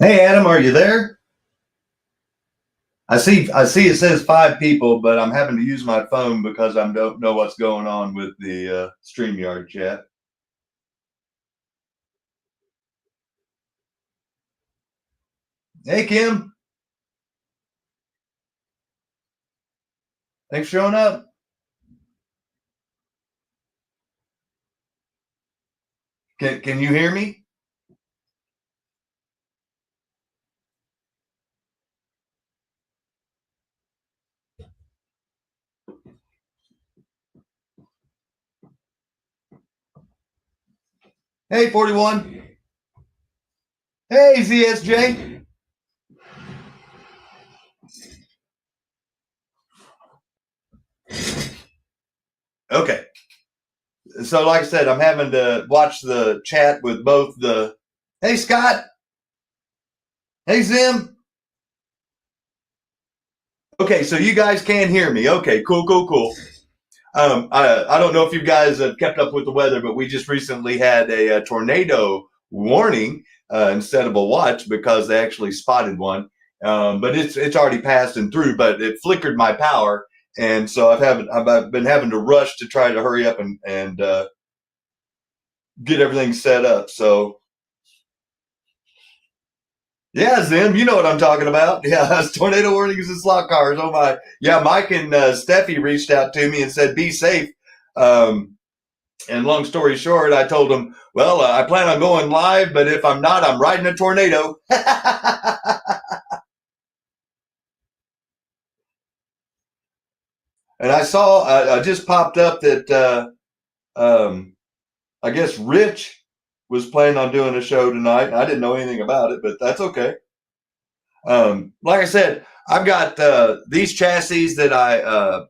Hey Adam, are you there? I see it says 5 people, but I'm having to use my phone because I don't know what's going on with the StreamYard chat. Hey Kim, thanks for showing up. Can you hear me? Hey 41. Hey ZSJ. Okay. So like I said, I'm having to watch the chat with both the Hey Scott. Hey Zim. Okay, so you guys can hear me. Okay, cool. I don't know if you guys have kept up with the weather, but we just recently had a tornado warning instead of a watch because they actually spotted one. But it's already passed and through, but it flickered my power, and so I've been having to rush to try to hurry up and get everything set up. So yeah, Zim, you know what I'm talking about. Yeah, tornado warnings and slot cars. Oh my, yeah. Mike and Steffi reached out to me and said be safe. Um, And long story short, I told him, well, I plan on going live, but if I'm not, I'm riding a tornado. And I just popped up that I guess Rich was planning on doing a show tonight. I didn't know anything about it, but that's okay. Like I said, I've got these chassis that I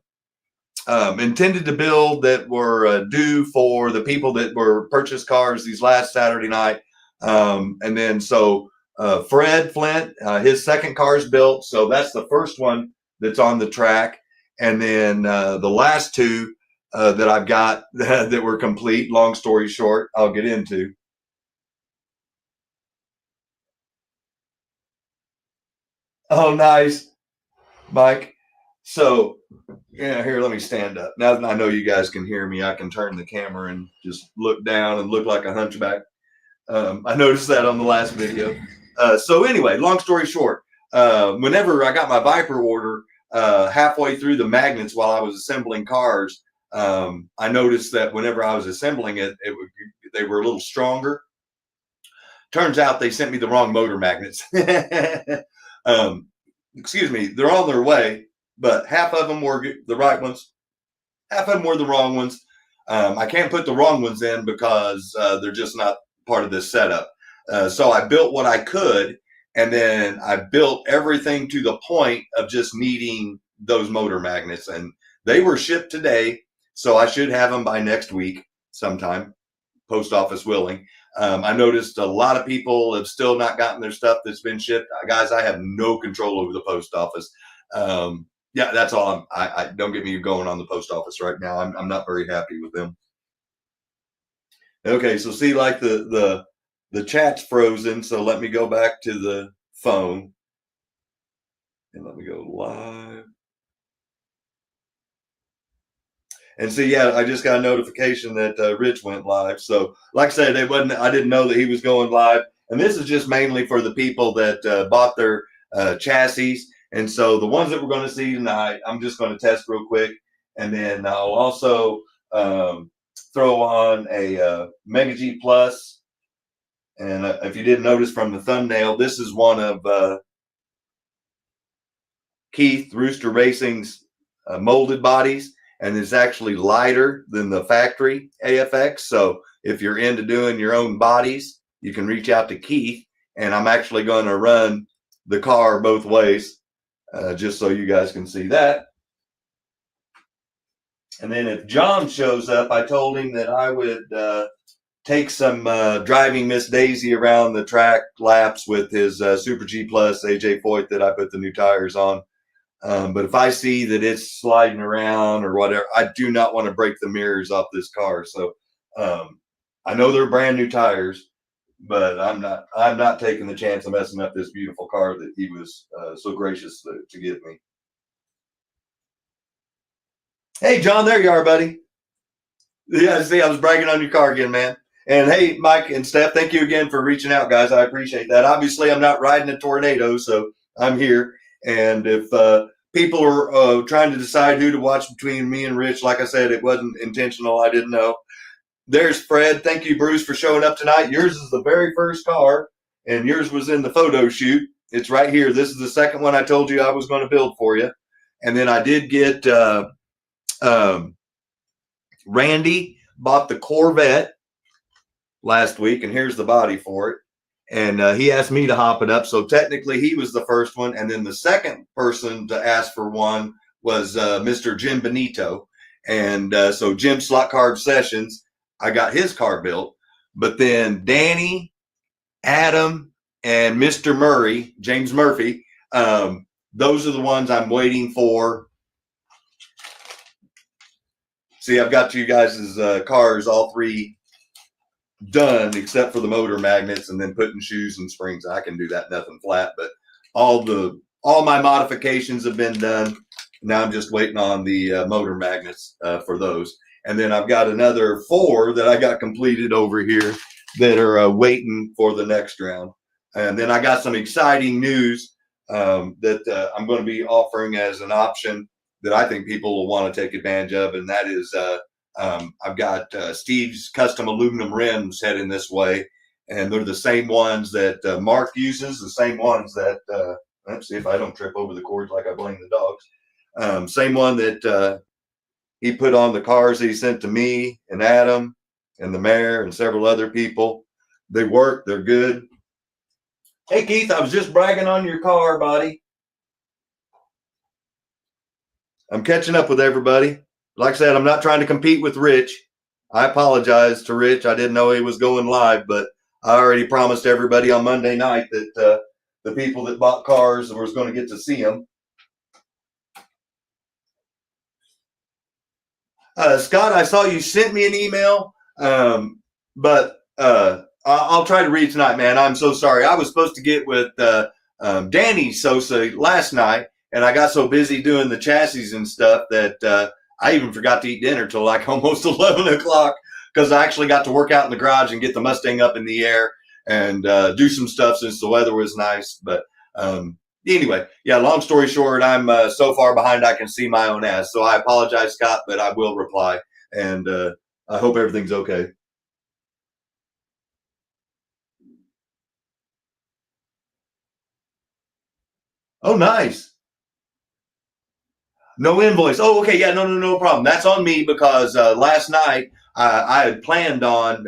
intended to build that were due for the people that were purchased cars these last Saturday night. And then so Fred Flint, his second car is built. So that's the first one that's on the track. And then the last two that I've got that were complete, long story short, I'll get into. Oh, nice, Mike. So, yeah, here, let me stand up. Now that I know you guys can hear me, I can turn the camera and just look down and look like a hunchback. I noticed that on the last video. So anyway, long story short, whenever I got my Viper order, halfway through the magnets while I was assembling cars, I noticed that whenever I was assembling they were a little stronger. Turns out they sent me the wrong motor magnets. um, excuse me, they're on their way, but half of them were the right ones, half of them were the wrong ones. I can't put the wrong ones in because they're just not part of this setup. So I built what I could, and then I built everything to the point of just needing those motor magnets, and they were shipped today. So I should have them by next week sometime, post office willing. I noticed a lot of people have still not gotten their stuff that's been shipped. Guys, I have no control over the post office. Yeah, that's all. I don't get me going on the post office right now. I'm not very happy with them. Okay, so see, like the chat's frozen. So let me go back to the phone and let me go live. And see, yeah, I just got a notification that Rich went live. So, like I said, I didn't know that he was going live. And this is just mainly for the people that bought their chassis. And so the ones that we're going to see tonight, I'm just going to test real quick, and then I'll also throw on a Mega G Plus. And if you didn't notice from the thumbnail, this is one of Keith Rooster Racing's molded bodies, and it's actually lighter than the factory AFX. So if you're into doing your own bodies, you can reach out to Keith, and I'm actually going to run the car both ways just so you guys can see that. And then if John shows up, I told him that I would take some driving Miss Daisy around the track laps with his Super G Plus AJ Foyt that I put the new tires on. But if I see that it's sliding around or whatever, I do not want to break the mirrors off this car. So I know they're brand new tires, but I'm not taking the chance of messing up this beautiful car that he was so gracious to give me. Hey, John, there you are, buddy. Yeah, see, I was bragging on your car again, man. And hey, Mike and Steph, thank you again for reaching out, guys. I appreciate that. Obviously, I'm not riding a tornado, so I'm here. And if people are trying to decide who to watch between me and Rich, like I said, it wasn't intentional. I didn't know. There's Fred. Thank you, Bruce, for showing up tonight. Yours is the very first car, and yours was in the photo shoot. It's right here. This is the second one I told you I was going to build for you. And then I did get um, Randy bought the Corvette last week, and here's the body for it. And he asked me to hop it up. So technically, he was the first one. And then the second person to ask for one was Mr. Jim Benito. And so Jim Slot Card Sessions, I got his car built. But then Danny, Adam, and Mr. Murray, James Murphy, those are the ones I'm waiting for. See, I've got you guys' cars, all three done except for the motor magnets and then putting shoes and springs. I can do that, nothing flat, but all my modifications have been done. Now I'm just waiting on the motor magnets for those. And then I've got another 4 that I got completed over here that are waiting for the next round. And then I got some exciting news that I'm going to be offering as an option that I think people will want to take advantage of. And that is I've got Steve's custom aluminum rims heading this way. And they're the same ones that Mark uses, the same ones that, let's see if I don't trip over the cords like I blame the dogs. Same one that he put on the cars that he sent to me and Adam and the mayor and several other people. They work, they're good. Hey, Keith, I was just bragging on your car, buddy. I'm catching up with everybody. Like I said, I'm not trying to compete with Rich. I apologize to Rich. I didn't know he was going live, but I already promised everybody on Monday night that the people that bought cars was going to get to see them. Scott, I saw you sent me an email, but I'll try to read tonight, man. I'm so sorry. I was supposed to get with Danny Sosa last night, and I got so busy doing the chassis and stuff that I even forgot to eat dinner till like almost 11 o'clock because I actually got to work out in the garage and get the Mustang up in the air and do some stuff since the weather was nice. But anyway, yeah, long story short, I'm so far behind I can see my own ass. So I apologize, Scott, but I will reply. And I hope everything's okay. Oh, nice. No invoice. Oh, okay. Yeah, no problem. That's on me because last night I had planned on.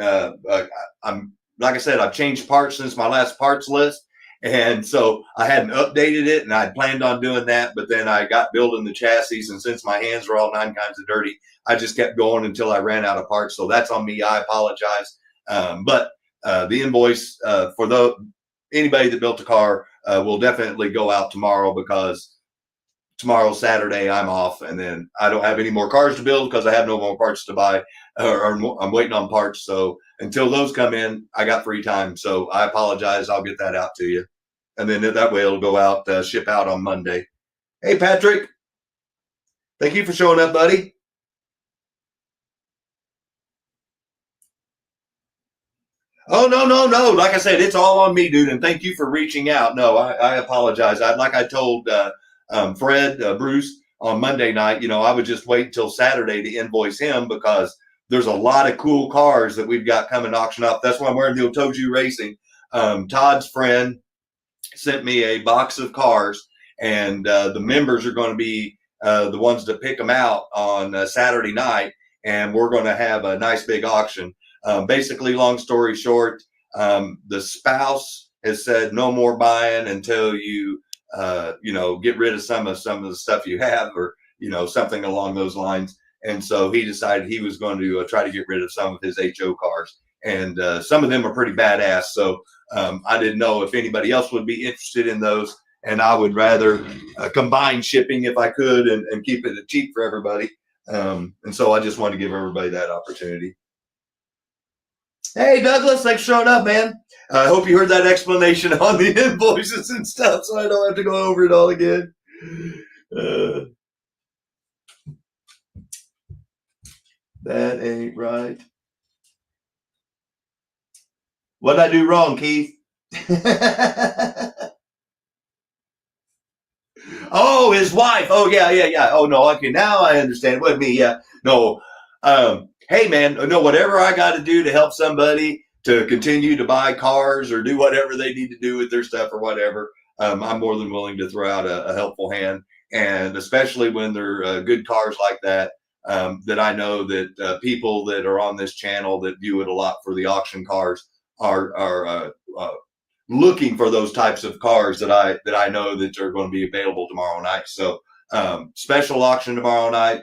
I'm like I said, I've changed parts since my last parts list, and so I hadn't updated it, and I'd planned on doing that. But then I got building the chassis, and since my hands were all 9 kinds of dirty, I just kept going until I ran out of parts. So that's on me. I apologize. But the invoice for anybody that built a car will definitely go out tomorrow because tomorrow, Saturday, I'm off, and then I don't have any more cars to build because I have no more parts to buy, or I'm waiting on parts. So until those come in, I got free time. So I apologize. I'll get that out to you, and then that way it'll go out, ship out on Monday. Hey, Patrick, thank you for showing up, buddy. Oh, no. Like I said, it's all on me, dude. And thank you for reaching out. No, I apologize. Like I told Fred, Bruce on Monday night, I would just wait until Saturday to invoice him because there's a lot of cool cars that we've got coming to auction off. That's why I'm wearing the Otoju Racing. Todd's friend sent me a box of cars, and the members are going to be the ones to pick them out on Saturday night, and we're going to have a nice big auction. Basically, long story short, the spouse has said no more buying until you get rid of some of the stuff you have, or something along those lines. And so he decided he was going to try to get rid of some of his HO cars, and some of them are pretty badass. So I didn't know if anybody else would be interested in those, and I would rather combine shipping if I could and keep it cheap for everybody. And so I just wanted to give everybody that opportunity. Hey, Douglas, thanks for showing up, man. I hope you heard that explanation on the invoices and stuff, so I don't have to go over it all again. That ain't right. What did I do wrong, Keith? Oh, his wife. Oh, yeah. Oh, no. Okay, now I understand. With me, yeah. No. Hey, man. No, whatever I got to do to help somebody to continue to buy cars or do whatever they need to do with their stuff or whatever, I'm more than willing to throw out a helpful hand. And especially when they're good cars like that, that I know that people that are on this channel that view it a lot for the auction cars are looking for those types of cars that I know that are going to be available tomorrow night. So special auction tomorrow night,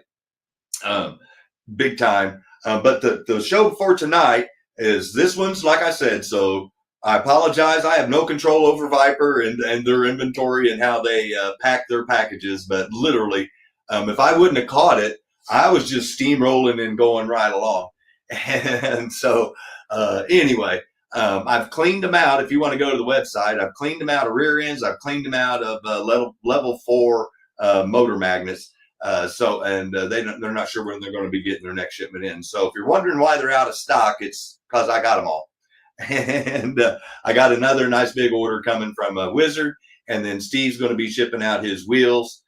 big time. But the show for tonight is this one's, like I said. So I apologize. I have no control over Viper and their inventory and how they pack their packages. But literally, if I wouldn't have caught it, I was just steamrolling and going right along. And so anyway. I've cleaned them out. If you want to go to the website, I've cleaned them out of rear ends. I've cleaned them out of level 4 motor magnets. They're not sure when they're going to be getting their next shipment in. So if you're wondering why they're out of stock, it's because I got them all. And I got another nice big order coming from Wizard. And then Steve's going to be shipping out his wheels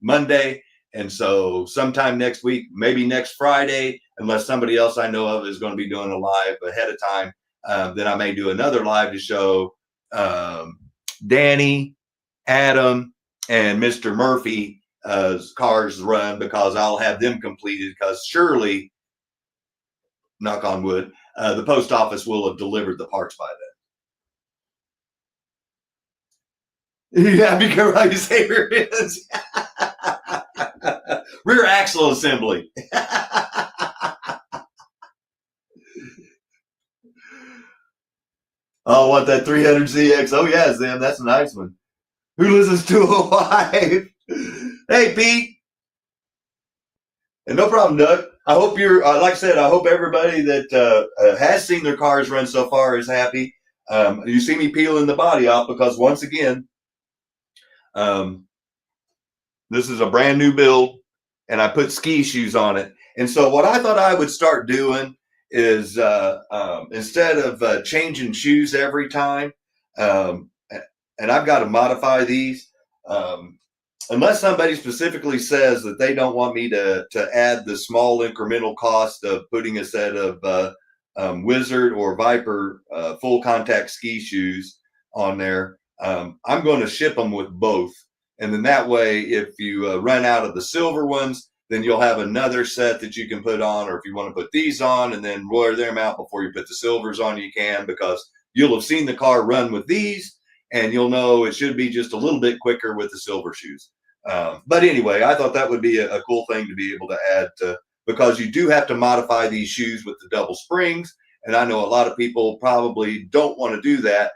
Monday. And so sometime next week, maybe next Friday, unless somebody else I know of is going to be doing a live ahead of time, then I may do another live to show Danny, Adam, and Mr. Murphy cars run, because I'll have them completed, because surely, knock on wood, the post office will have delivered the parts by then. Yeah, because like you say, here it is. Rear axle assembly. Oh, what, that 300ZX? Oh, yeah, Zim, that's a nice one. Who listens to a wife? Hey, Pete. And no problem, Doug. I hope you're, like I said, I hope everybody that has seen their cars run so far is happy. You see me peeling the body off because, once again, this is a brand new build, and I put ski shoes on it. And so what I thought I would start doing is instead of changing shoes every time, and I've got to modify these, unless somebody specifically says that they don't want me to add the small incremental cost of putting a set of Wizard or Viper full contact ski shoes on there, I'm going to ship them with both. And then that way, if you run out of the silver ones, then you'll have another set that you can put on. Or if you want to put these on and then wear them out before you put the silvers on, you can, because you'll have seen the car run with these, and you'll know it should be just a little bit quicker with the silver shoes. But anyway, I thought that would be a cool thing to be able to add to, because you do have to modify these shoes with the double springs. And I know a lot of people probably don't want to do that.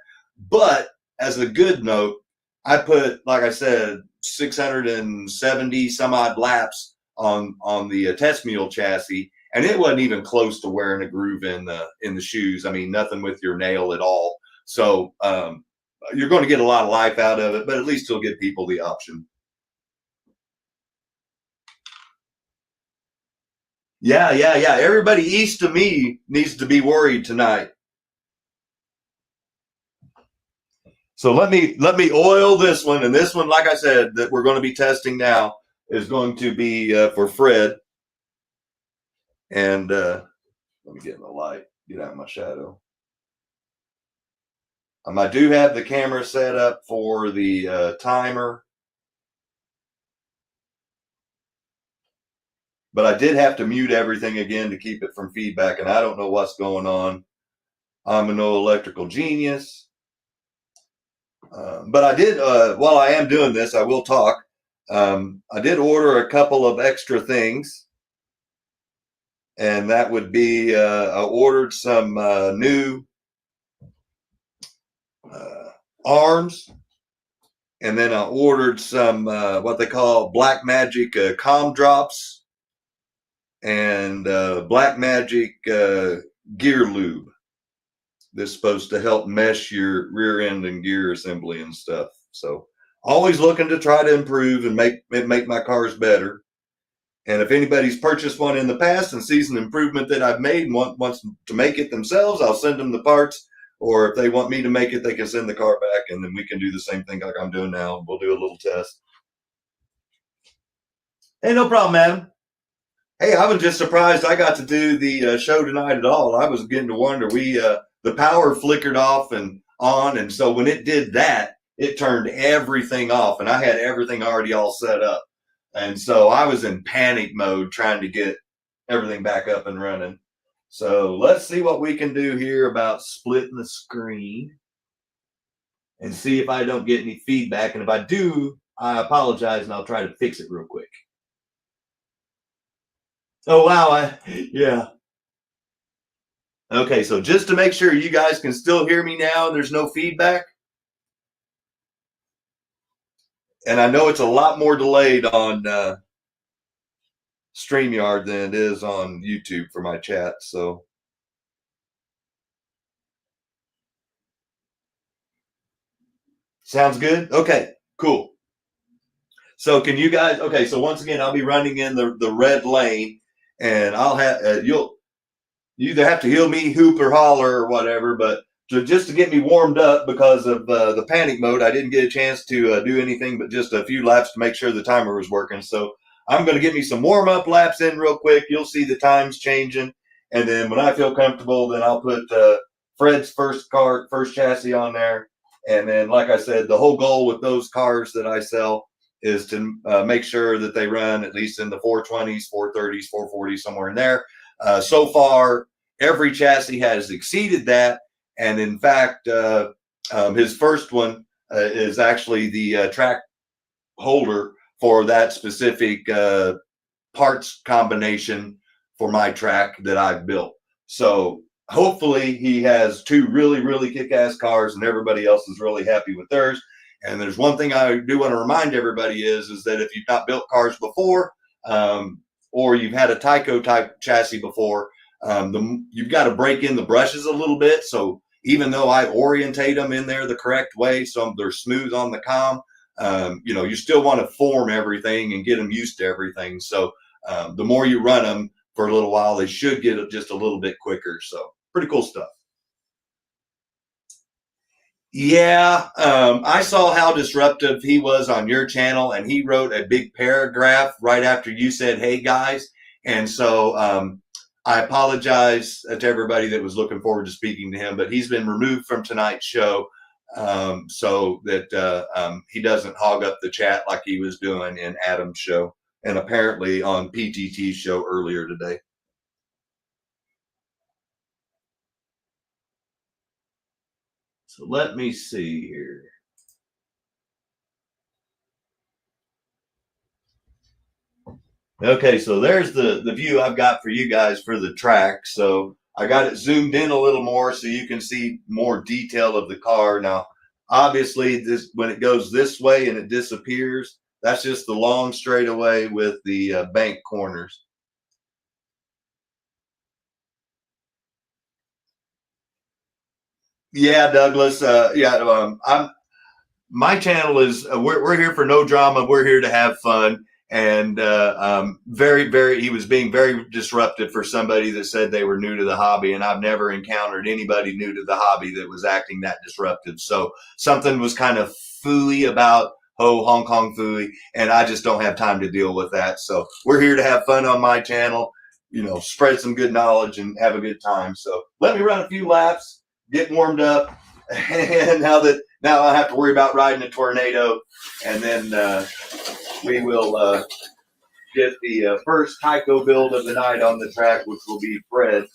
But as a good note, I put, like I said, 670 some odd laps on the test mule chassis, and it wasn't even close to wearing a groove in the shoes. I mean, nothing with your nail at all. So you're going to get a lot of life out of it, but at least you'll give people the option. Yeah. Everybody east of me needs to be worried tonight. So let me oil this one, and this one, like I said, that we're going to be testing now is going to be for Fred. And let me get in the light, get out of my shadow. I do have the camera set up for the timer, but I did have to mute everything again to keep it from feedback, and I don't know what's going on. I'm no electrical genius. But I did, while I am doing this, I will talk. I did order a couple of extra things, and that would be I ordered some new arms, and then I ordered some what they call Black Magic comm drops, and Black Magic gear lube that's supposed to help mesh your rear end and gear assembly and stuff. So always looking to try to improve and make my cars better. And if anybody's purchased one in the past and sees an improvement that I've made and wants to make it themselves, I'll send them the parts. Or if they want me to make it, they can send the car back, and then we can do the same thing like I'm doing now. We'll do a little test. Hey, no problem, madam. Hey, I was just surprised I got to do the show tonight at all. I was getting to wonder. The power flickered off and on, and so when it did that, it turned everything off, and I had everything already all set up. And so I was in panic mode trying to get everything back up and running. So let's see what we can do here about splitting the screen and see if I don't get any feedback. And if I do, I apologize and I'll try to fix it real quick. Oh, wow. Yeah. Okay, so just to make sure you guys can still hear me now and there's no feedback. And I know it's a lot more delayed on StreamYard than it is on YouTube for my chat. So sounds good? Okay, cool. So can you guys, okay, so once again, I'll be running in the red lane, and I'll have, you either have to hear me hoop or holler or whatever, but just to get me warmed up because of the panic mode, I didn't get a chance to do anything but just a few laps to make sure the timer was working. So I'm going to get me some warm-up laps in real quick. You'll see the times changing, and then when I feel comfortable, then I'll put Fred's first chassis on there. And then, like I said, the whole goal with those cars that I sell is to make sure that they run at least in the 420s, 430s, 440s, somewhere in there. So far, every chassis has exceeded that. And in fact, his first one is actually the track holder for that specific parts combination for my track that I've built. So hopefully he has two really, really kick-ass cars and everybody else is really happy with theirs. And there's one thing I do want to remind everybody is that if you've not built cars before, or you've had a TYCO type chassis before, you've got to break in the brushes a little bit. So even though I orientate them in there the correct way, so they're smooth on the comm, you still want to form everything and get them used to everything. So the more you run them for a little while, they should get it just a little bit quicker. So pretty cool stuff. Yeah, I saw how disruptive he was on your channel, and he wrote a big paragraph right after you said, "Hey guys," and so I apologize to everybody that was looking forward to speaking to him, but he's been removed from tonight's show so that he doesn't hog up the chat like he was doing in Adam's show and apparently on PTT's show earlier today. So let me see here. Okay, so there's the view I've got for you guys for the track. So I got it zoomed in a little more so you can see more detail of the car. Now, obviously, when it goes this way and it disappears, that's just the long straightaway with the bank corners. Yeah, Douglas. My channel is we're here for no drama. We're here to have fun. And he was being very disruptive for somebody that said they were new to the hobby. And I've never encountered anybody new to the hobby that was acting that disruptive. So something was kind of phooey about Hong Kong phooey, and I just don't have time to deal with that. So we're here to have fun on my channel, spread some good knowledge and have a good time. So let me run a few laps, get warmed up, and now I have to worry about riding a tornado, and then we will get the first TYCO build of the night on the track, which will be Fred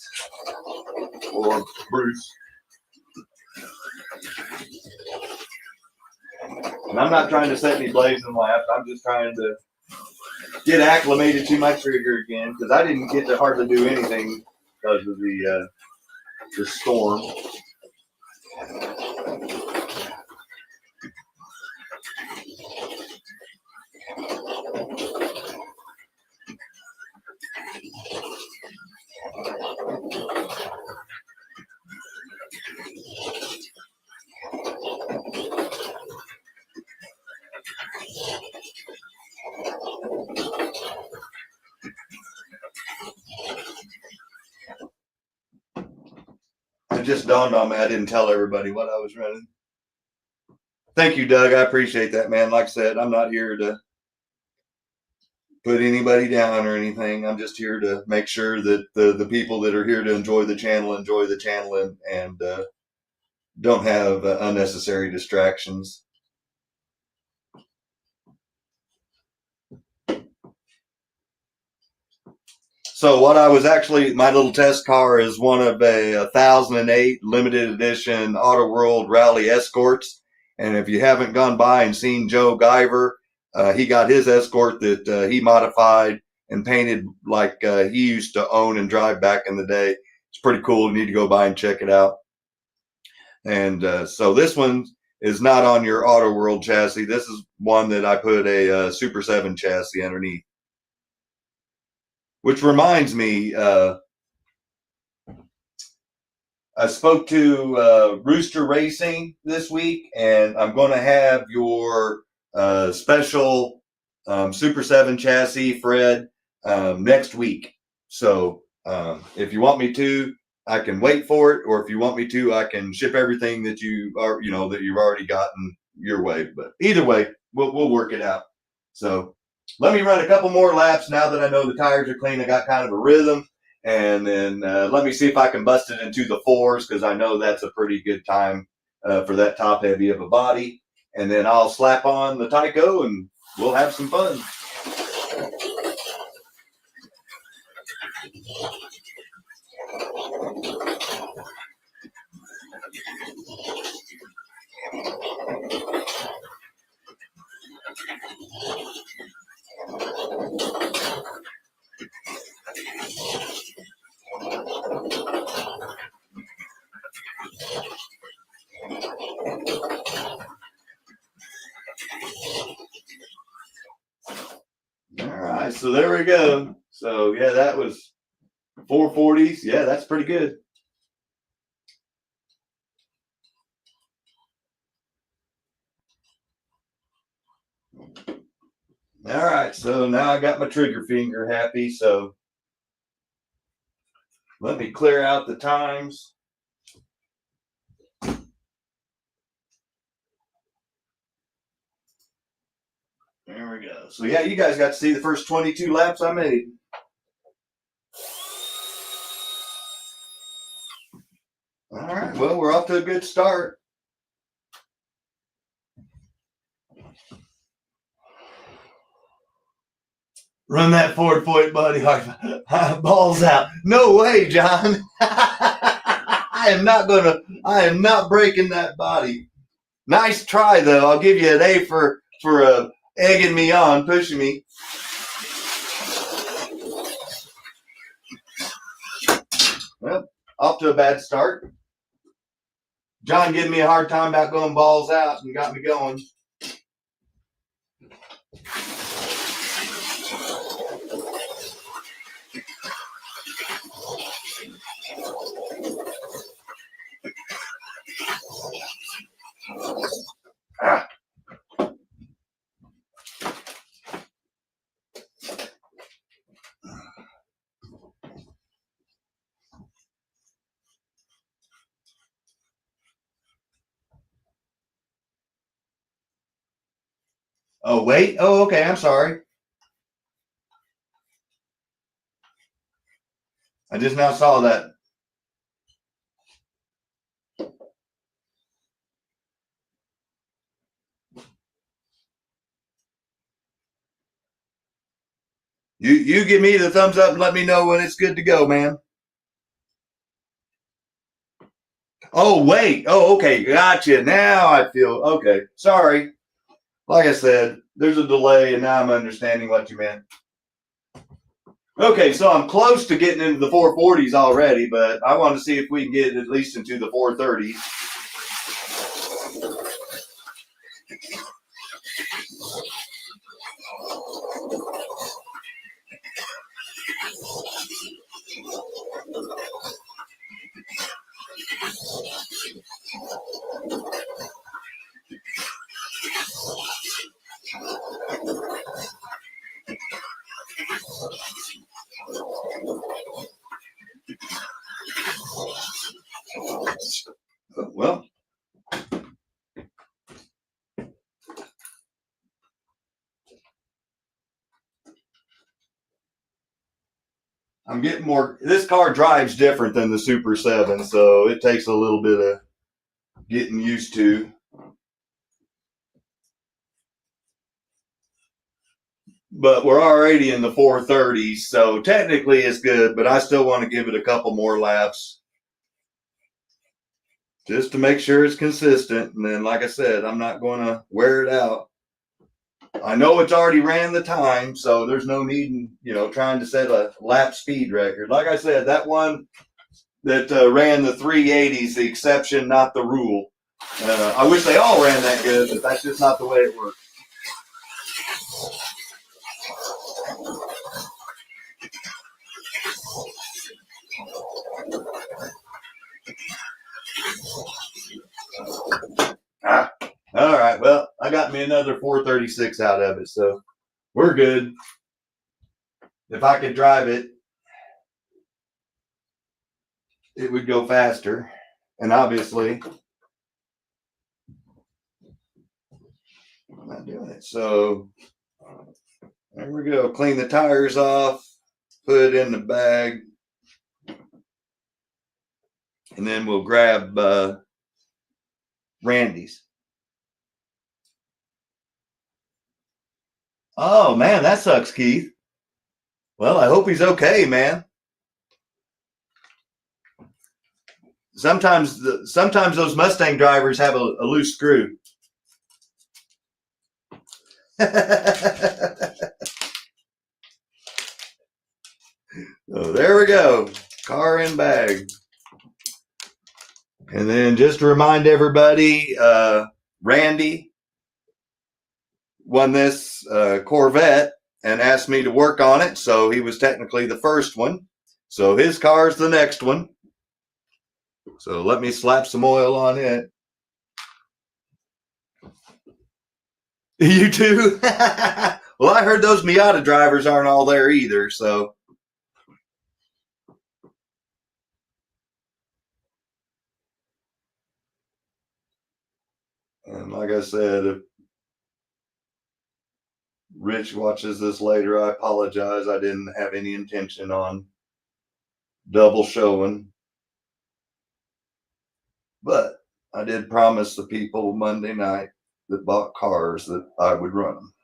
or Bruce. And I'm not trying to set any blazing laps. I'm just trying to get acclimated to my trigger again because I didn't get to hardly do anything because of the storm. just dawned on me I didn't tell everybody what I was running. Thank you, Doug. I appreciate that, man. Like I said, I'm not here to put anybody down or anything. I'm just here to make sure that the people that are here to enjoy the channel and don't have unnecessary distractions. So what I was actually, my little test car is one of a 1008 limited edition Auto World Rally Escorts. And if you haven't gone by and seen Joe Guyver, he got his Escort that he modified and painted like he used to own and drive back in the day. It's pretty cool. You need to go by and check it out. And so this one is not on your Auto World chassis. This is one that I put a Super 7 chassis underneath. Which reminds me, I spoke to Rooster Racing this week, and I'm going to have your special Super 7 chassis, Fred, next week. So if you want me to, I can wait for it, or if you want me to, I can ship everything that you are, that you've already gotten your way. But either way, we'll work it out. So let me run a couple more laps now that I know the tires are clean. I got kind of a rhythm. And then let me see if I can bust it into the 4s, because I know that's a pretty good time for that top heavy of a body. And then I'll slap on the TYCO and we'll have some fun. All right, so there we go. So yeah, that was 440s. Yeah, that's pretty good. All right, so now I got my trigger finger happy. So let me clear out the times. There we go. So yeah, you guys got to see the first 22 laps I made. All right, well, we're off to a good start. Run that forward, Foyt, buddy. Balls out. No way, John. I am not breaking that body. Nice try, though. I'll give you an A for egging me on, pushing me. Well, off to a bad start. John giving me a hard time about going balls out and got me going. Ah. Oh, wait. Oh, okay. I'm sorry. I just now saw that. You give me the thumbs up and let me know when it's good to go, man. Oh, wait. Oh, okay. Gotcha. Now I feel okay. Sorry. Like I said, there's a delay, and now I'm understanding what you meant. Okay, so I'm close to getting into the 440s already, but I want to see if we can get at least into the 430s. I'm getting more. This car drives different than the Super 7, so it takes a little bit of getting used to. But we're already in the 430s, so technically it's good, but I still want to give it a couple more laps just to make sure it's consistent. And then, like I said, I'm not going to wear it out. I know it's already ran the time, so there's no need in, trying to set a lap speed record. Like I said, that one that ran the 380s, the exception, not the rule. I wish they all ran that good, but that's just not the way it works. All right, well, I got me another 436 out of it, so we're good. If I could drive it, it would go faster. And obviously, I'm not doing it. So there we go. Clean the tires off, put it in the bag, and then we'll grab Randy's. Oh, man, that sucks, Keith. Well, I hope he's okay, man. Sometimes those Mustang drivers have a loose screw. So there we go. Car in bag. And then just to remind everybody, Randy won this Corvette and asked me to work on it. So he was technically the first one. So his car's the next one. So let me slap some oil on it. You too? Well, I heard those Miata drivers aren't all there either, so. And like I said, if Rich watches this later, I apologize. I didn't have any intention on double showing. But I did promise the people Monday night that bought cars that I would run them.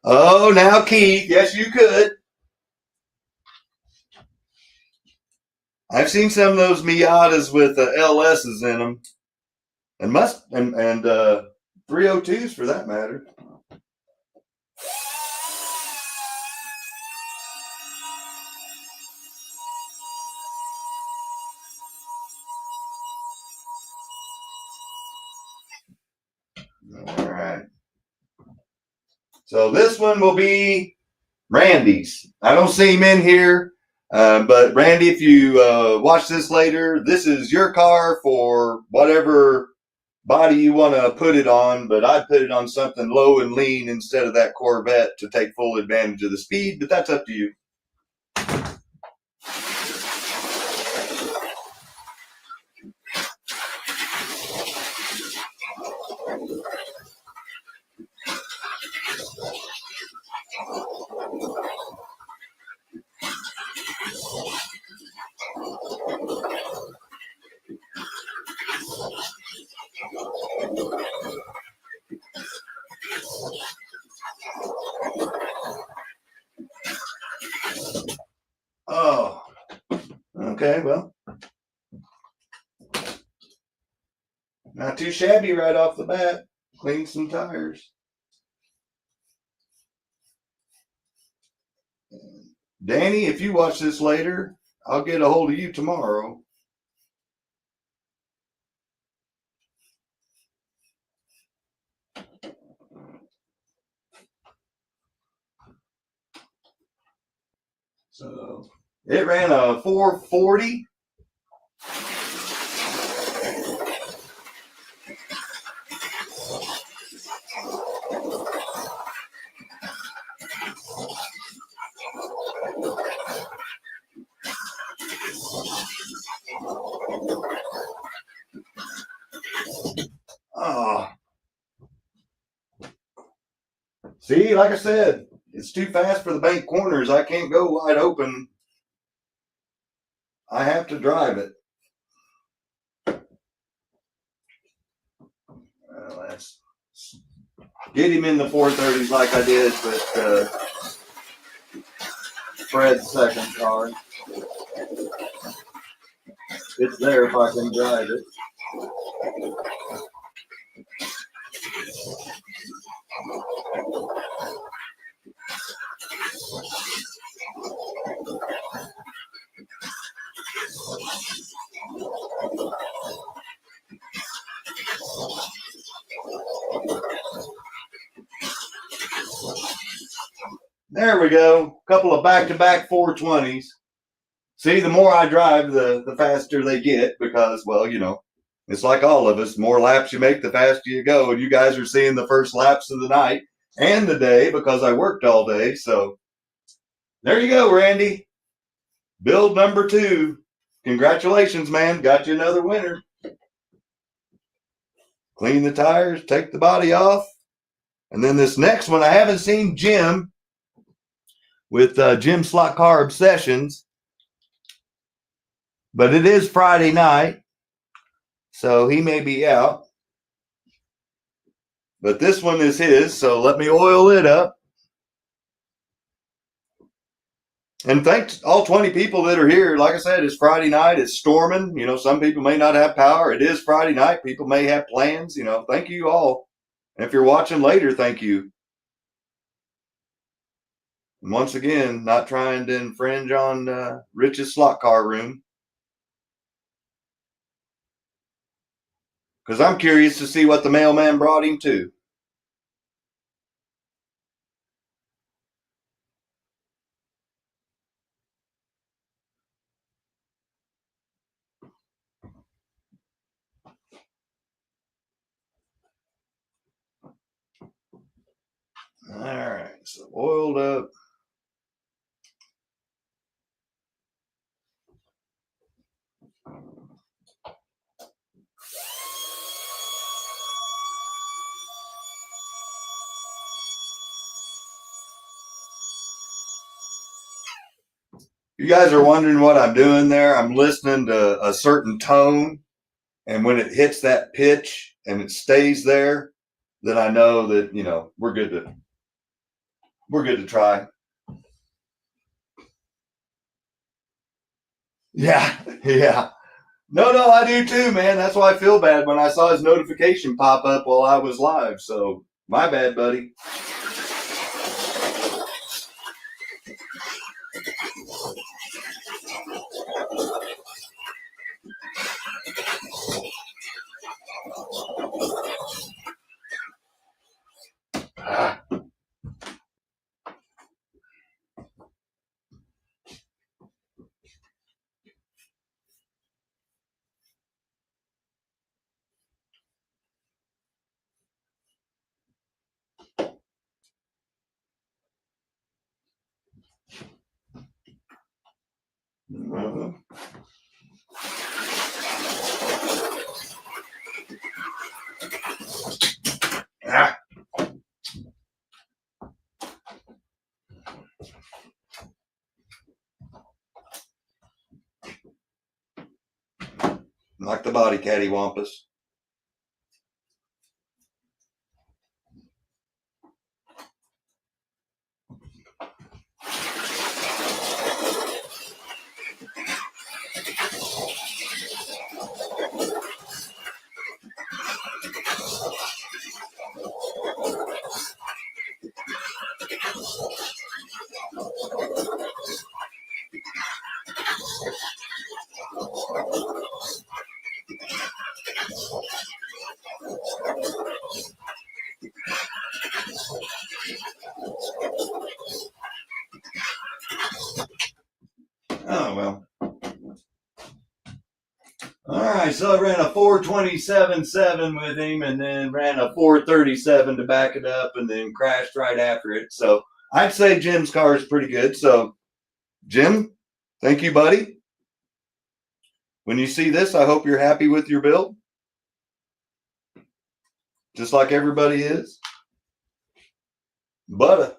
Oh, now Keith, yes you could. I've seen some of those Miatas with LSs in them, and 302s for that matter. All right. So this one will be Randy's. I don't see him in here, but Randy, if you watch this later, this is your car for whatever body you want to put it on, but I put it on something low and lean instead of that Corvette to take full advantage of the speed, but that's up to you. Oh, okay, well, not too shabby right off the bat. Clean some tires. Danny, if you watch this later, I'll get a hold of you tomorrow. So it ran a 440. Oh. See, like I said, it's too fast for the bank corners. I can't go wide open. I have to drive it. Well, let's get him in the 430s like I did, but Fred's second car. It's there if I can drive it. There we go. A couple of back-to-back 420s. See, the more I drive, the faster they get because, well, you know, it's like all of us. The more laps you make, the faster you go. And you guys are seeing the first laps of the night and the day because I worked all day. So there you go, Randy. Build number 2. Congratulations, man. Got you another winner. Clean the tires, take the body off. And then this next one, I haven't seen Jim with Jim Slot Car Obsessions. But it is Friday night, so he may be out. But this one is his, so let me oil it up. And thanks all 20 people that are here. Like I said, it's Friday night. It's storming. You know, some people may not have power. It is Friday night. People may have plans. You know, thank you all. And if you're watching later, thank you. And once again, not trying to infringe on Rich's slot car room. Because I'm curious to see what the mailman brought him to. All right, so oiled up. You guys are wondering what I'm doing there. I'm listening to a certain tone, and when it hits that pitch and it stays there, then I know that, you know, we're good to try. Yeah, yeah. No, I do too, man. That's why I feel bad when I saw his notification pop up while I was live. So my bad, buddy. Like the body cattywampus. Oh, well. All right, so I ran a 427.7 with him and then ran a 437 to back it up and then crashed right after it. So I'd say Jim's car is pretty good. So, Jim, thank you, buddy. When you see this, I hope you're happy with your build. just like everybody is. But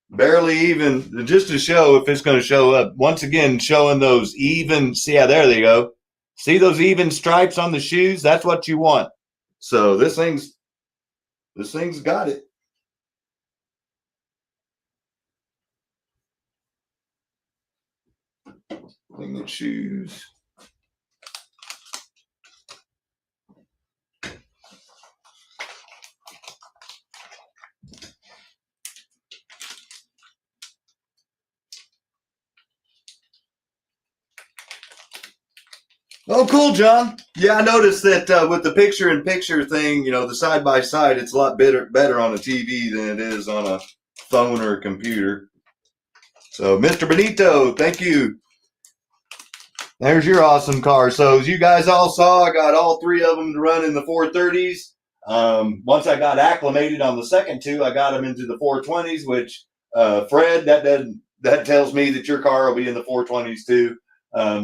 barely even, just to show if it's going to show up. Once again, showing those even, see how there they go. See those even stripes on the shoes? That's what you want. So this thing's got it. Winged shoes. Oh, cool, John. Yeah, I noticed that with the picture-in-picture thing, you know, the side-by-side, it's a lot better on a TV than it is on a phone or a computer. So, Mr. Benito, thank you. There's your awesome car. So, as you guys all saw, I got all three of them to run in the 430s. Once I got acclimated on the second two, I got them into the 420s, which, Fred, that tells me that your car will be in the 420s too.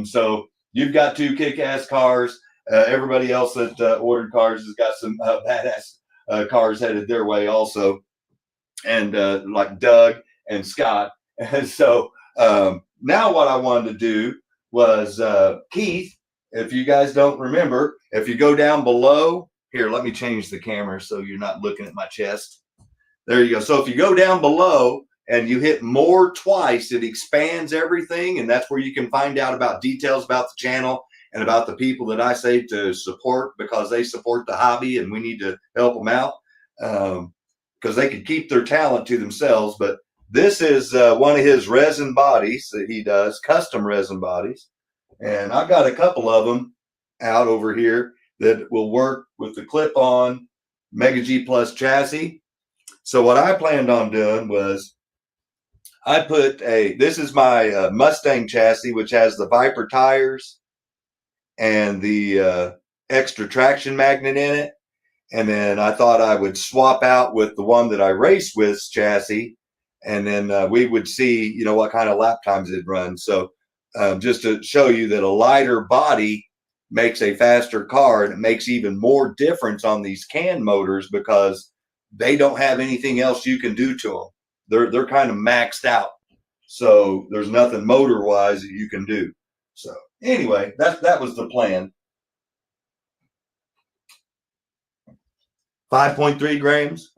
So, you've got two kick-ass cars. Everybody else that ordered cars has got some badass cars headed their way also. And like Doug and Scott. And so now what I wanted to do was, Keith, if you guys don't remember, if you go down below, here, let me change the camera so you're not looking at my chest. There you go. So if you go down below, and you hit more twice, it expands everything, and that's where you can find out about details about the channel and about the people that I say to support, because they support the hobby and we need to help them out, because they could keep their talent to themselves. But this is one of his resin bodies that he does, custom resin bodies, and I've got a couple of them out over here that will work with the clip-on Mega G Plus chassis. So what I planned on doing was, I put this is my Mustang chassis, which has the Viper tires and the extra traction magnet in it. And then I thought I would swap out with the one that I race with's chassis. And then we would see, you know, what kind of lap times it runs. So just to show you that a lighter body makes a faster car, and it makes even more difference on these can motors because they don't have anything else you can do to them. They're kind of maxed out, so there's nothing motor wise that you can do. So anyway, that was the plan. 5.3 grams.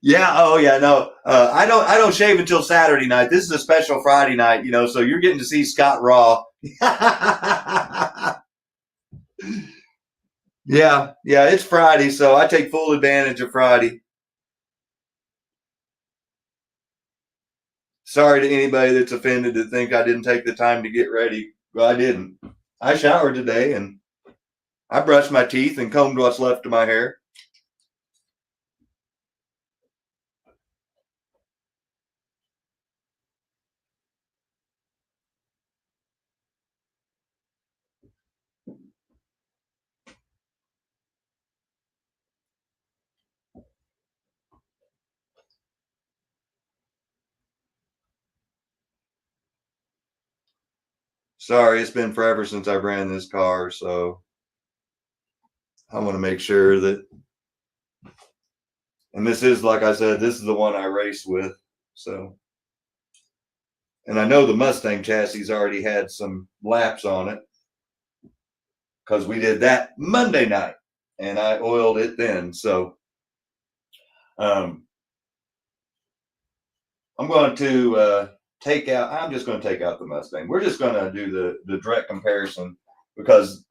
Yeah. Oh yeah. No. I don't shave until Saturday night. This is a special Friday night, you know. So you're getting to see Scott raw. Yeah. It's Friday, so I take full advantage of Friday. Sorry to anybody that's offended that think I didn't take the time to get ready. Well, I didn't. I showered today and I brushed my teeth and combed what's left of my hair. Sorry, it's been forever since I ran this car, so I want to make sure that, and this is, like I said, this is the one I race with. So, and I know the Mustang chassis already had some laps on it because we did that Monday night and I oiled it then. So, I'm going to I'm just going to take out the Mustang. We're just going to do the direct comparison because,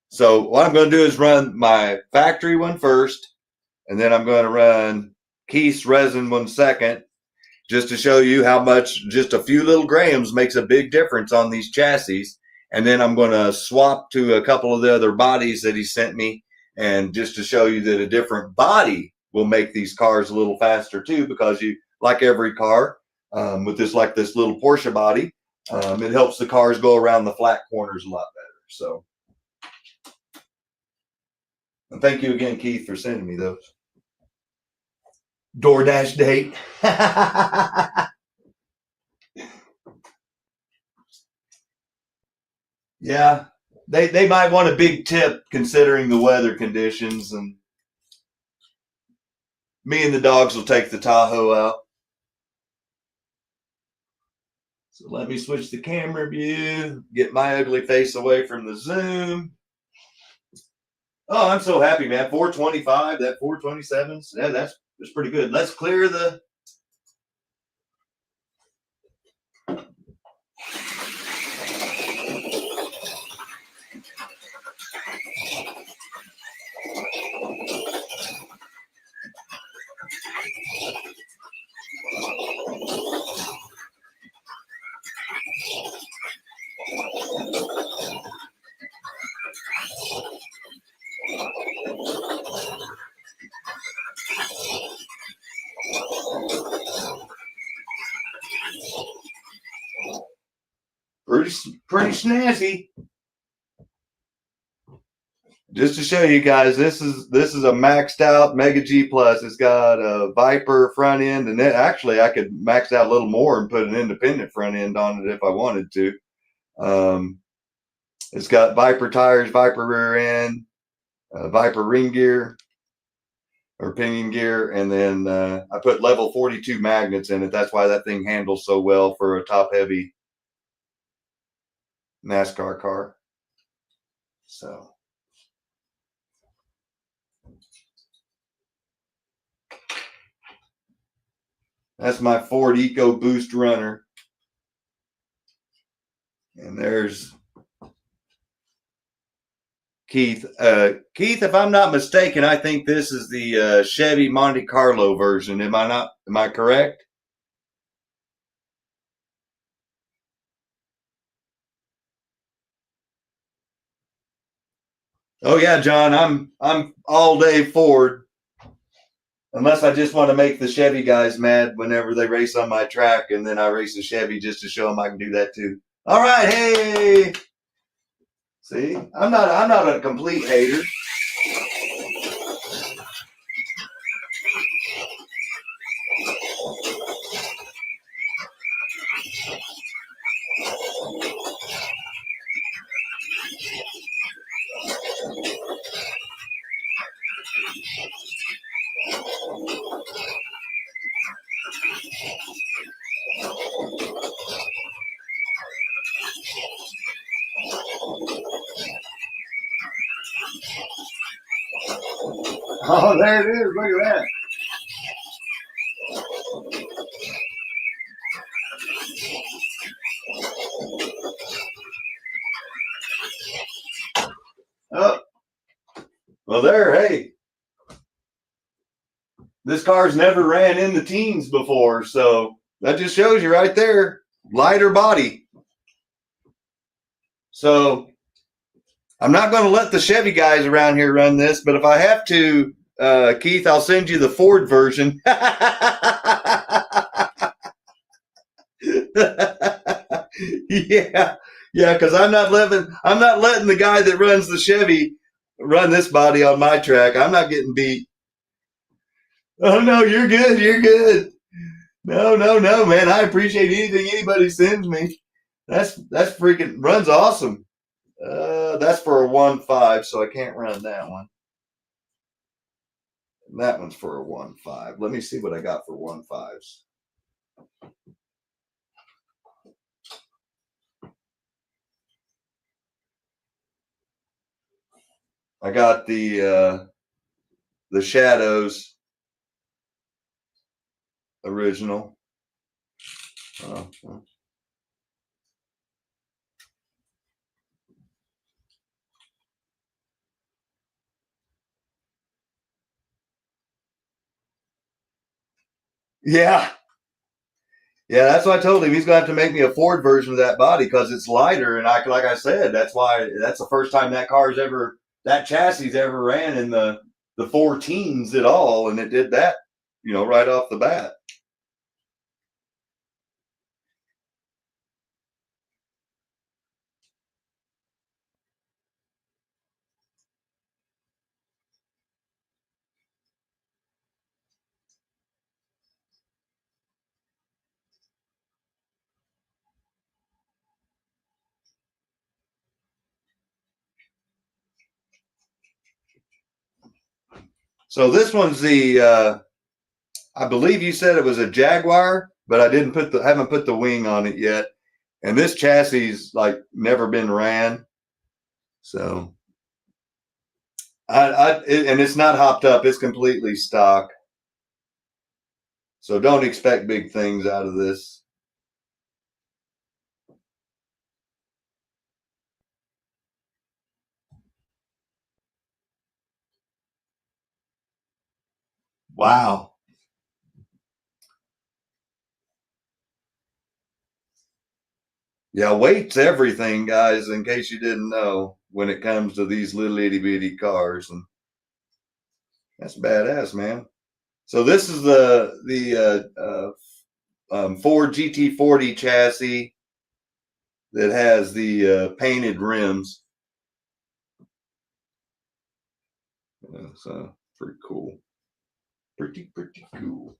so what I'm going to do is run my factory one first, and then I'm going to run Keith's resin one second, just to show you how much just a few little grams makes a big difference on these chassis. And then I'm going to swap to a couple of the other bodies that he sent me, and just to show you that a different body will make these cars a little faster too, because you, like every car, with this little Porsche body, it helps the cars go around the flat corners a lot better. So, and thank you again, Keith, for sending me those. DoorDash date. Yeah. they might want a big tip considering the weather conditions, and me and the dogs will take the Tahoe out. So let me switch the camera view, get my ugly face away from the zoom. Oh, I'm so happy, man. 425, that 427. Yeah, that's pretty good. Let's clear the. Pretty snazzy. Just to show you guys, this is a maxed out Mega G Plus. It's got a Viper front end, and actually I could max out a little more and put an independent front end on it if I wanted to. It's got Viper tires, Viper rear end, Viper ring gear or pinion gear, and then I put level 42 magnets in it. That's why that thing handles so well for a top heavy NASCAR car. So that's my Ford EcoBoost runner. And there's Keith. Keith, if I'm not mistaken, I think this is the Chevy Monte Carlo version. Am I not? Am I correct? Oh yeah, John. I'm all day Ford. Unless I just want to make the Chevy guys mad whenever they race on my track, and then I race a Chevy just to show them I can do that too. All right, hey. See, I'm not a complete hater. Oh, there it is. Look at that. Oh, well, there. Hey, this car's never ran in the teens before, so that just shows you right there. Lighter body. So I'm not going to let the Chevy guys around here run this, but if I have to, Keith, I'll send you the Ford version. Yeah, because I'm not letting the guy that runs the Chevy run this body on my track. I'm not getting beat. Oh no, you're good. You're good. No, man. I appreciate anything anybody sends me. That's freaking runs awesome. That's for a 1.5, so I can't run that one. And that one's for a 1.5. Let me see what I got for 1.5s. I got the Shadows original. Yeah. Yeah, that's what I told him. He's going to have to make me a Ford version of that body because it's lighter. And like I said, that's the first time that chassis ever ran in the 14s at all. And it did that, right off the bat. So this one's the, I believe you said it was a Jaguar, but I haven't put the wing on it yet. And this chassis's like never been ran. So and it's not hopped up. It's completely stock. So don't expect big things out of this. Wow. Yeah, weight's everything, guys, in case you didn't know, when it comes to these little itty bitty cars. And that's badass, man. So this is the Ford GT40 chassis that has the painted rims. So pretty cool. Pretty cool.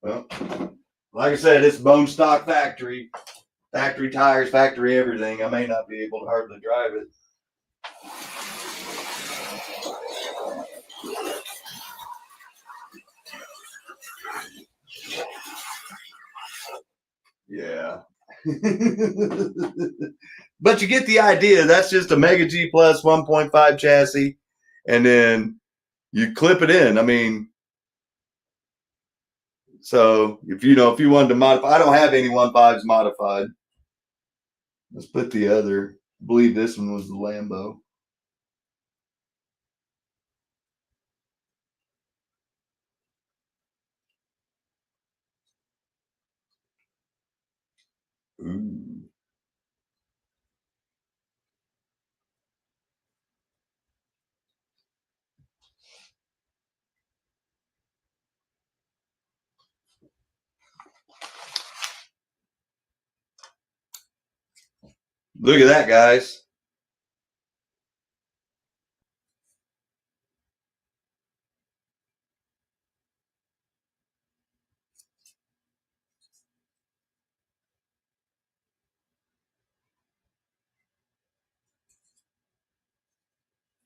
Well, like I said, it's bone stock factory tires, factory everything. I may not be able to hardly drive it. Yeah. But you get the idea. That's just a Mega G Plus 1.5 chassis, and then you clip it in. I mean, so if you wanted to modify, I don't have any 1.5s modified. Let's put the other. I believe this one was the Lambo. Ooh. Look at that, guys.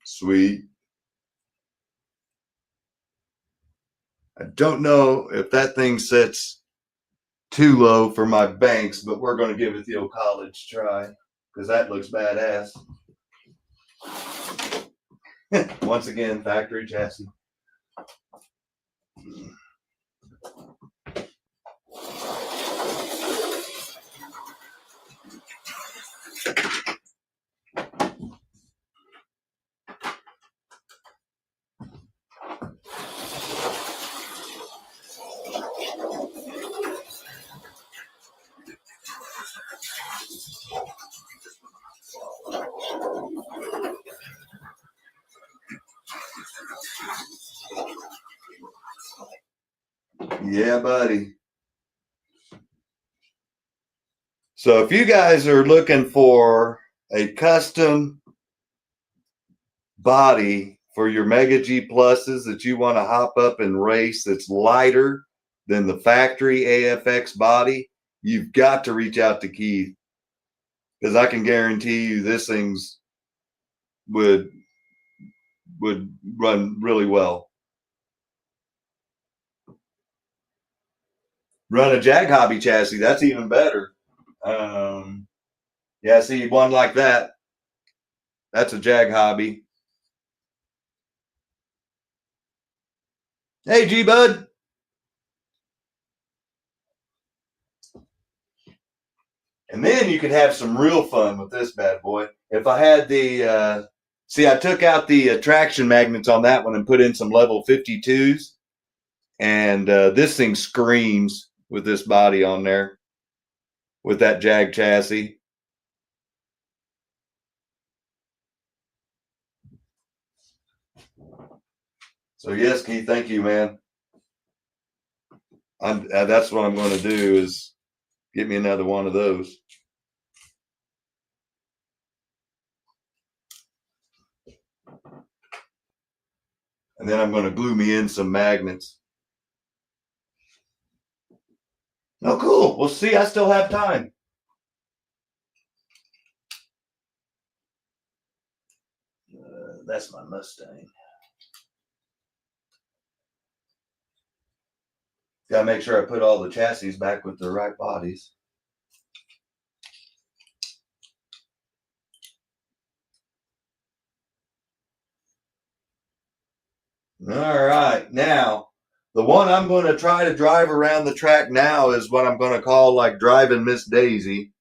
Sweet. I don't know if that thing sets too low for my banks, but we're going to give it the old college try because that looks badass. Once again, factory chassis. Yeah, buddy. So if you guys are looking for a custom body for your Mega G Pluses that you want to hop up and race that's lighter than the factory AFX body, you've got to reach out to Keith, because I can guarantee you this thing's would run really well. Run a Jag Hobby chassis, that's even better. Yeah, see, one like that, that's a Jag Hobby. Hey, G Bud. And then you could have some real fun with this bad boy. If I had the, see, I took out the traction magnets on that one and put in some level 52s. And this thing screams with this body on there, with that Jag chassis. So yes, Keith, thank you, man. That's what I'm going to do, is get me another one of those. And then I'm going to glue me in some magnets. Oh, cool. Well, see, I still have time. That's my Mustang. Gotta make sure I put all the chassis back with the right bodies. All right, now the one I'm going to try to drive around the track now is what I'm going to call like driving Miss Daisy.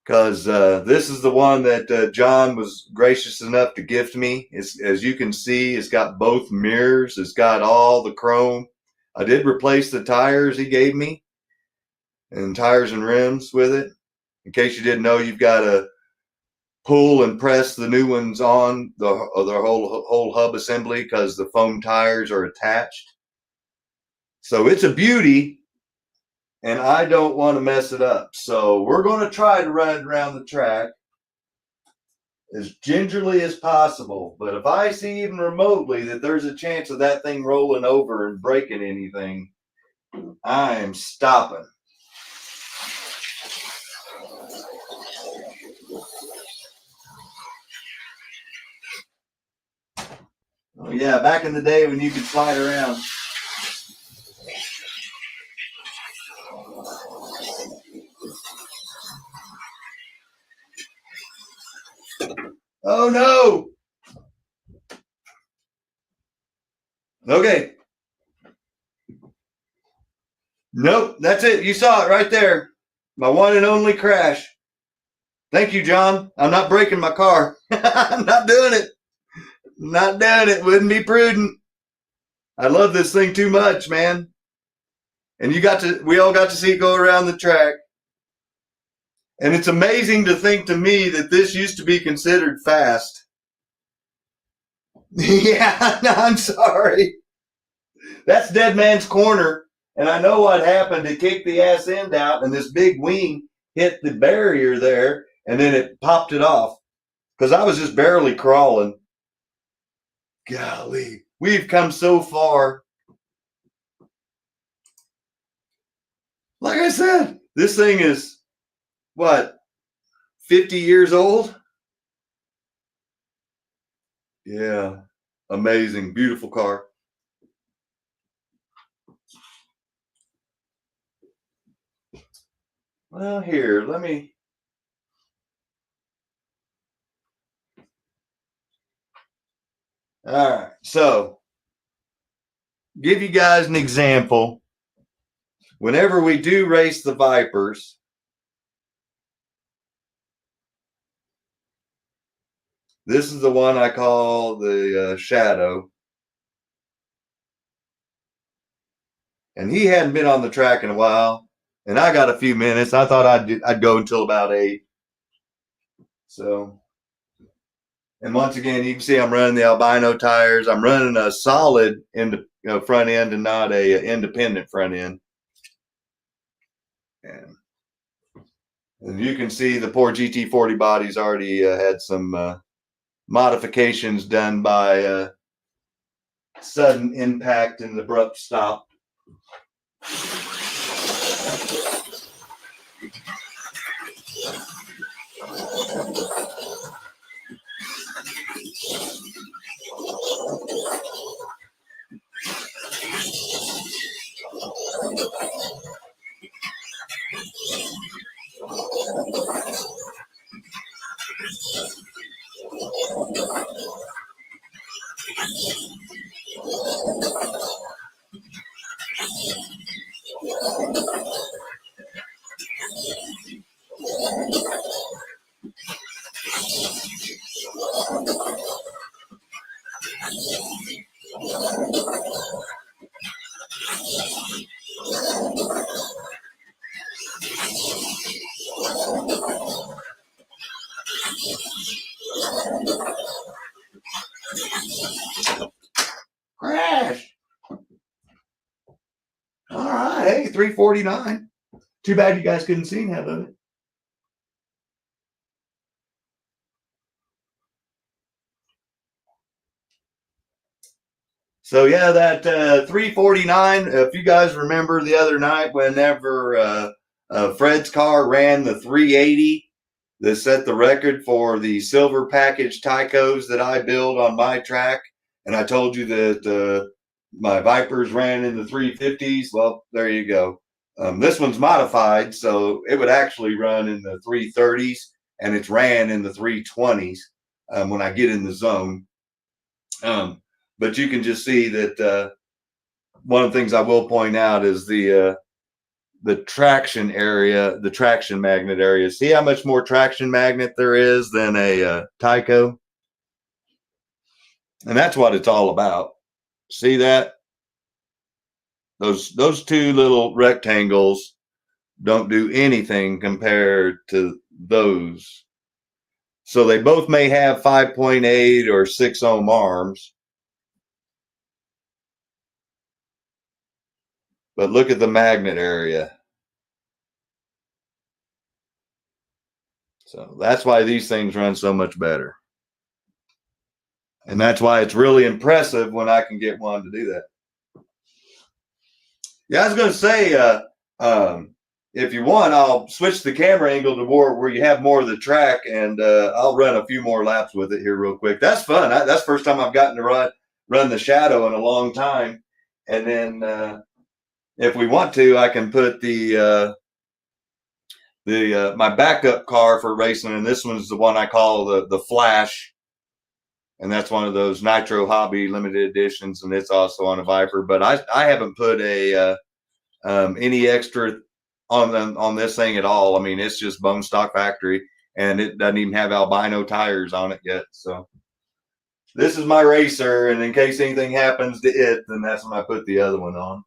Because this is the one that John was gracious enough to gift me. As you can see, it's got both mirrors. It's got all the chrome. I did replace the tires he gave me, and tires and rims with it. In case you didn't know, you've got to pull and press the new ones on the whole hub assembly because the foam tires are attached. So it's a beauty. And I don't want to mess it up. So we're going to try to run it around the track as gingerly as possible. But if I see even remotely that there's a chance of that thing rolling over and breaking anything, I am stopping. Oh yeah, back in the day when you could slide around. Oh no! Okay. Nope, that's it. You saw it right there. My one and only crash. Thank you, John. I'm not breaking my car. I'm not doing it. Not doing it. Wouldn't be prudent. I love this thing too much, man. And we all got to see it go around the track. And it's amazing to think to me that this used to be considered fast. Yeah, no, I'm sorry. That's Dead Man's Corner. And I know what happened. It kicked the ass end out, and this big wing hit the barrier there, and then it popped it off. Because I was just barely crawling. Golly, we've come so far. Like I said, this thing is, what, 50 years old? Yeah, amazing, beautiful car. Well, here, let me. All right, so give you guys an example. Whenever we do race the Vipers, this is the one I call the Shadow. And he hadn't been on the track in a while. And I got a few minutes. I thought I'd go until about 8. So, and once again, you can see I'm running the albino tires. I'm running a solid front end and not a independent front end. And you can see the poor GT40 body's already had some modifications done by sudden impact and abrupt stop. Crash. All right, hey, 349. Too bad you guys couldn't see half of it. So yeah, that 349. If you guys remember the other night, whenever Fred's car ran the 380, This set the record for the silver package TYCOs that I build on my track. And I told you that my Vipers ran in the 350s. Well, there you go. This one's modified, so it would actually run in the 330s, and it's ran in the 320s when I get in the zone. But you can just see that one of the things I will point out is the traction area, the traction magnet area. See how much more traction magnet there is than a TYCO? And that's what it's all about. See that? Those two little rectangles don't do anything compared to those. So they both may have 5.8 or 6 ohm arms. But look at the magnet area. So that's why these things run so much better. And that's why it's really impressive when I can get one to do that. Yeah, I was going to say, if you want, I'll switch the camera angle to where you have more of the track, and I'll run a few more laps with it here real quick. That's fun. That's the first time I've gotten to run the Shadow in a long time. And then if we want to, I can put my backup car for racing, and this one's the one I call the Flash. And that's one of those Nitro Hobby limited editions, and it's also on a Viper. But I haven't put any extra on this thing at all. I mean, it's just bone stock factory, and it doesn't even have albino tires on it yet. So this is my racer, and in case anything happens to it, then that's when I put the other one on.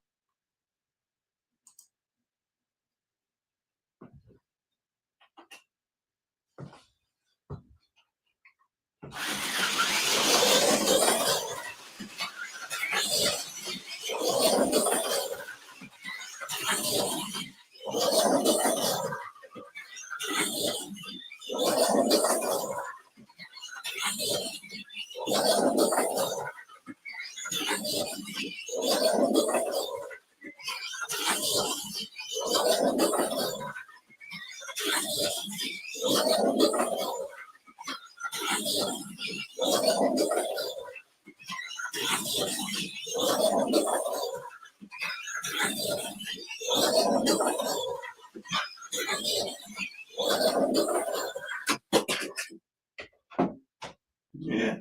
Yeah,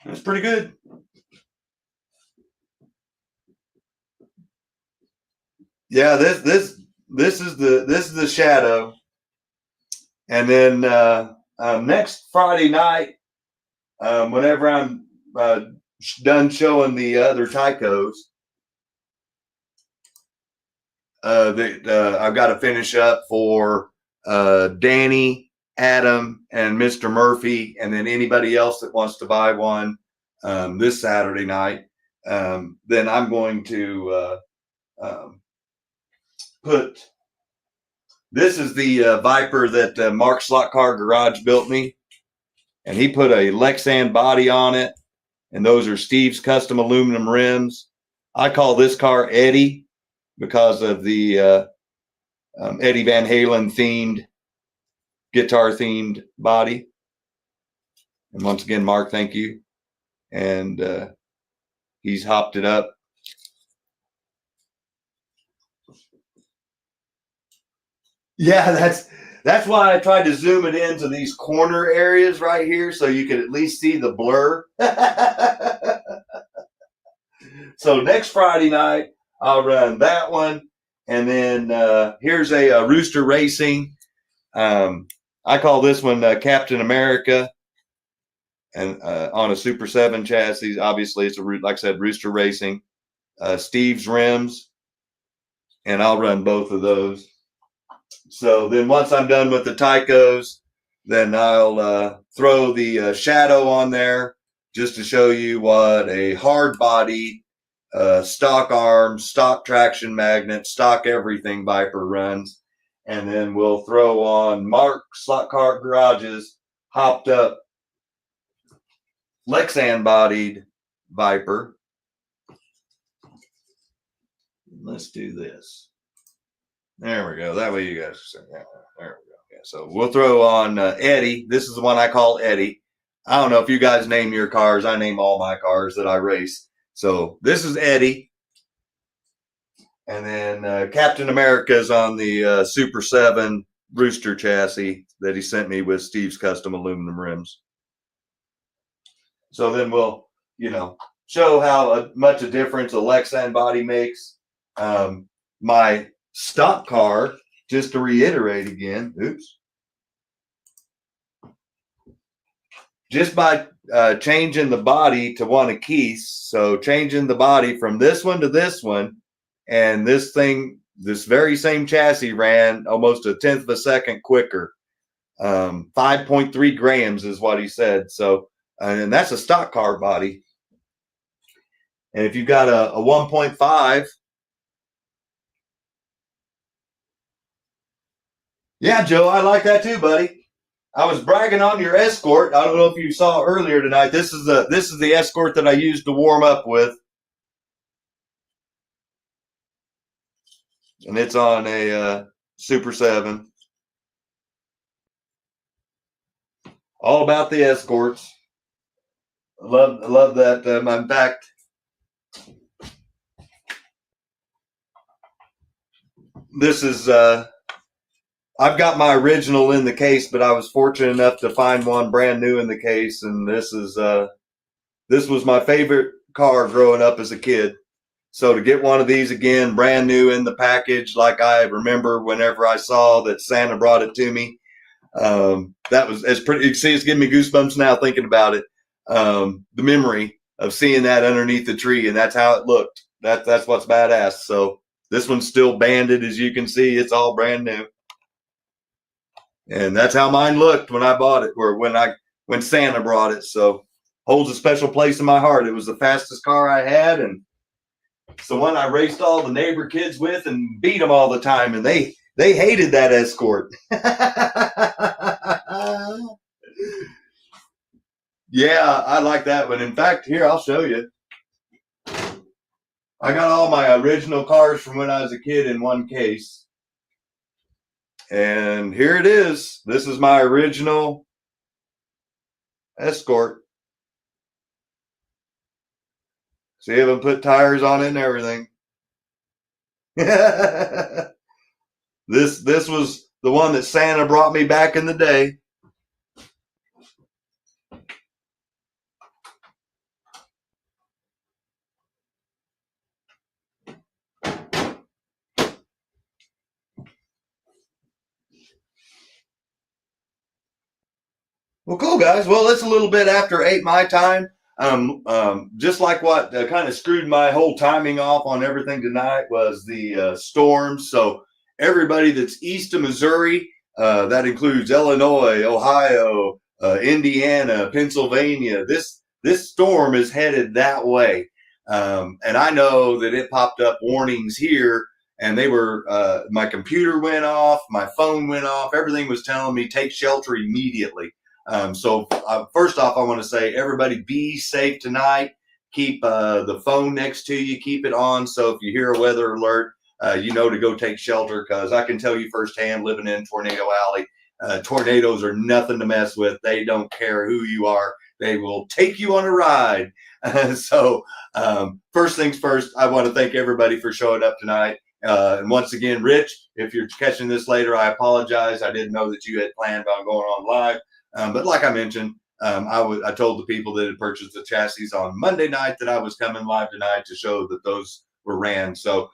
that's pretty good. Yeah, this is the Shadow, and then next Friday night, whenever I'm done showing the other TYCOs, I've got to finish up for Danny, Adam, and Mr. Murphy, and then anybody else that wants to buy one this Saturday night. Then I'm going to put. This is the Viper that Mark Slot Car Garage built me, and he put a Lexan body on it, and those are Steve's custom aluminum rims. I call this car Eddie because of the Eddie Van Halen themed, guitar themed body. And once again, Mark, thank you. And he's hopped it up. Yeah, that's why I tried to zoom it into these corner areas right here so you could at least see the blur. So next Friday night, I'll run that one. And then here's a Rooster Racing. I call this one Captain America, and on a Super 7 chassis. Obviously, it's like I said, Rooster Racing. Steve's rims, and I'll run both of those. So then once I'm done with the TYCOs, then I'll throw the Shadow on there just to show you what a hard body, stock arms, stock traction magnet, stock everything Viper runs. And then we'll throw on Mark Slot Car Garage's hopped up Lexan bodied Viper. Let's do this. There we go. That way you guys are saying, yeah, there we go. So we'll throw on Eddie. This is the one I call Eddie. I don't know if you guys name your cars. I name all my cars that I race. So this is Eddie. And then Captain America's on the Super 7 Rooster chassis that he sent me with Steve's custom aluminum rims. So then we'll, show how much a difference a Lexan body makes. My stock car, just to reiterate again, just by changing the body to one of Keith's, so changing the body from this one to this one, and this very same chassis ran almost a tenth of a second quicker. 5.3 grams is what he said. So, and that's a stock car body. And if you've got a 1.5, yeah, Joe, I like that too, buddy. I was bragging on your Escort. I don't know if you saw earlier tonight. This is the Escort that I used to warm up with. And it's on a Super 7. All about the Escorts. I love that. In fact, this is I've got my original in the case, but I was fortunate enough to find one brand new in the case, and this was my favorite car growing up as a kid. So to get one of these again, brand new in the package, like I remember whenever I saw that Santa brought it to me, it's pretty. You can see it's giving me goosebumps now thinking about it. The memory of seeing that underneath the tree, and that's how it looked. That's what's badass. So this one's still banded, as you can see. It's all brand new, and that's how mine looked when I bought it, or when Santa brought it. So holds a special place in my heart. It was the fastest car I had, and it's the one I raced all the neighbor kids with and beat them all the time, and they hated that Escort. Yeah, I like that one. In fact, here, I'll show you. I got all my original cars from when I was a kid in one case. And here it is. This is my original Escort. See, I haven't put tires on it and everything. This was the one that Santa brought me back in the day. Well, cool, guys. Well, it's a little bit after 8 my time. Just like what kind of screwed my whole timing off on everything tonight was the storms. So everybody that's east of Missouri, that includes Illinois, Ohio, Indiana, Pennsylvania, this storm is headed that way. And I know that it popped up warnings here, and they were, my computer went off, my phone went off, everything was telling me take shelter immediately. So first off, I want to say, everybody be safe tonight. Keep the phone next to you. Keep it on. So if you hear a weather alert, to go take shelter, because I can tell you firsthand, living in Tornado Alley, tornadoes are nothing to mess with. They don't care who you are. They will take you on a ride. So first things first, I want to thank everybody for showing up tonight. And once again, Rich, if you're catching this later, I apologize. I didn't know that you had planned on going on live. But like I mentioned, I told the people that had purchased the chassis on Monday night that I was coming live tonight to show that those were ran. So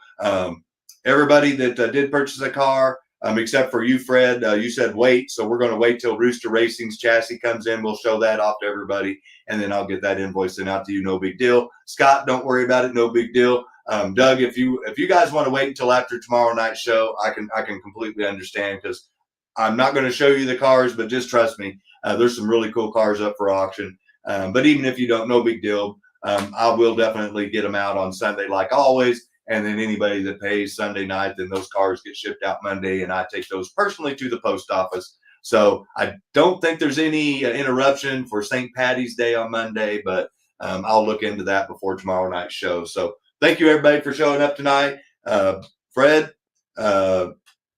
everybody that did purchase a car, except for you, Fred, you said wait. So we're going to wait till Rooster Racing's chassis comes in. We'll show that off to everybody, and then I'll get that invoice sent out to you. No big deal. Scott, don't worry about it. No big deal. Doug, if you guys want to wait until after tomorrow night's show, I can completely understand, because I'm not going to show you the cars, but just trust me, there's some really cool cars up for auction. But even if you don't, no big deal. I will definitely get them out on Sunday like always. And then anybody that pays Sunday night, then those cars get shipped out Monday, and I take those personally to the post office. So I don't think there's any interruption for St. Patty's Day on Monday, but I'll look into that before tomorrow night's show. So thank you, everybody, for showing up tonight. Fred,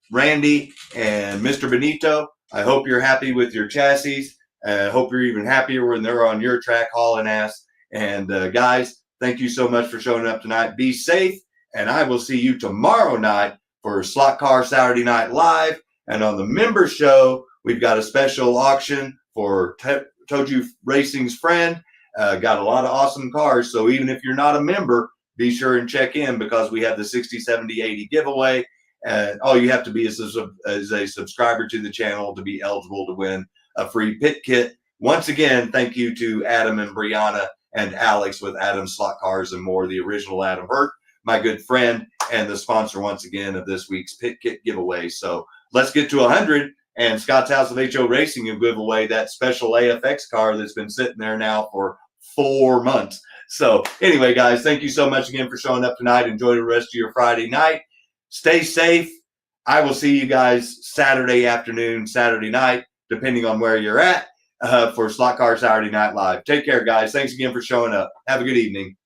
Randy, and Mr. Benito, I hope you're happy with your chassis. I hope you're even happier when they're on your track hauling ass. And guys, thank you so much for showing up tonight. Be safe, and I will see you tomorrow night for Slot Car Saturday Night Live. And on the member show, we've got a special auction for Toju Racing's friend. Got a lot of awesome cars. So even if you're not a member, be sure and check in because we have the 60, 70, 80 giveaway. All you have to be is a subscriber to the channel to be eligible to win a free pit kit. Once again, thank you to Adam and Brianna and Alex with Adam's Slot Cars and More, the original Adam Hurt, my good friend, and the sponsor once again of this week's pit kit giveaway. So let's get to 100, and Scott's House of HO Racing will give away that special AFX car that's been sitting there now for 4 months. So anyway, guys, thank you so much again for showing up tonight. Enjoy the rest of your Friday night. Stay safe. I will see you guys Saturday afternoon, Saturday night, depending on where you're at, for Slot Car Saturday Night Live. Take care, guys. Thanks again for showing up. Have a good evening.